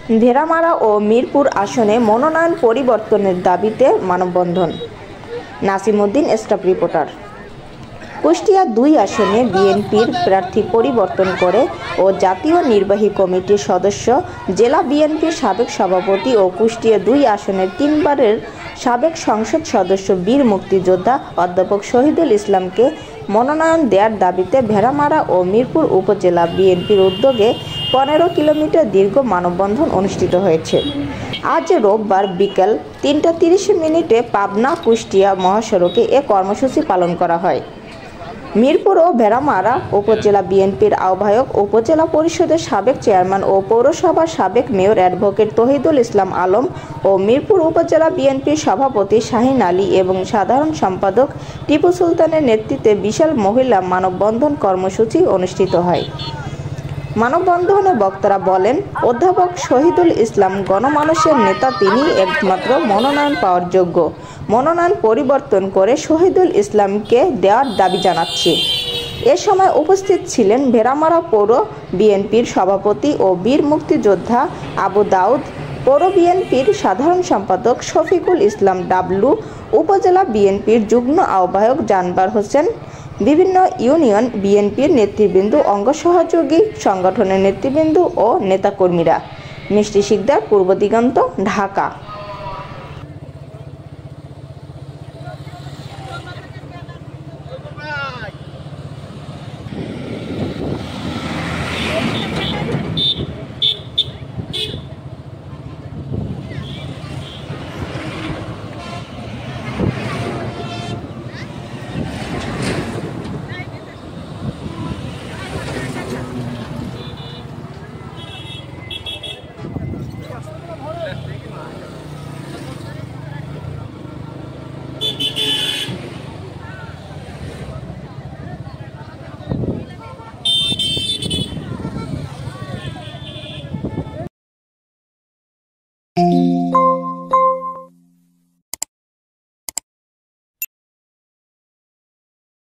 ভেড়ামারা ও মিরপুর আসনে মনোনয়ন পরিবর্তনের দাবিতে মানববন্ধন। Nasimuddin, staff reporter. কুষ্টিয়া ২ আসনে বিএনপির প্রার্থী পরিবর্তন করে ও জাতীয় নির্বাহী কমিটির সদস্য, জেলা বিএনপির সাবেক সভাপতি ও কুষ্টিয়া ২ আসনের ৩ বারের সাবেক সংসদ সদস্য বীর মুক্তিযোদ্ধা অধ্যাপক শহীদুল ইসলামকে মনোনয়ন দেওয়ার দাবিতে ভেড়ামারা ও মিরপুর উপজেলা বিএনপির উদ্যোগে ১৫ কিলোমিটার দীর্ঘ মানববন্ধন অনুষ্ঠিত হয়েছে। আজ রোববার বিকেল ৩টা ৩০ পাবনা কুষ্টিয়া মহাসড়কে এ কর্মসূচি পালন করা হয়। মিরপুর ও ভেড়ামারা উপজেলা বিএনপির আহ্বায়ক, উপজেলা পরিষদের সাবেক চেয়ারম্যান ও পৌরসভার সাবেক মেয়র অ্যাডভোকেট তৌহিদুল ইসলাম আলম ও মিরপুর উপজেলা বিএনপির সভাপতি শাহীন আলী এবং সাধারণ সম্পাদক টিপু সুলতানের নেতৃত্বে বিশাল মহিলা মানববন্ধন কর্মসূচি অনুষ্ঠিত হয়। মানববন্ধনে বক্তারা বলেন, অধ্যাপক শহীদুল ইসলাম গণমানুষের নেতা, তিনি একমাত্র মনোনয়ন পাওয়ার যোগ্য। মনোনয়ন পরিবর্তন করে শহীদুল ইসলামকে দেওয়ার দাবি জানাচ্ছি। এ সময় উপস্থিত ছিলেন ভেড়ামারা পৌর বিএনপির সভাপতি ও বীর মুক্তিযোদ্ধা আবু দাউদ, পৌর বিএনপির সাধারণ সম্পাদক শফিকুল ইসলাম ডাবলু, উপজেলা বিএনপির যুগ্ম আহ্বায়ক জানবার হোসেন, বিভিন্ন ইউনিয়ন বিএনপির নেতৃবৃন্দ, অঙ্গ সহযোগী সংগঠনের নেতৃবৃন্দ ও নেতাকর্মীরা। মিষ্টি শিকদার, পূর্ব দিগন্ত, ঢাকা।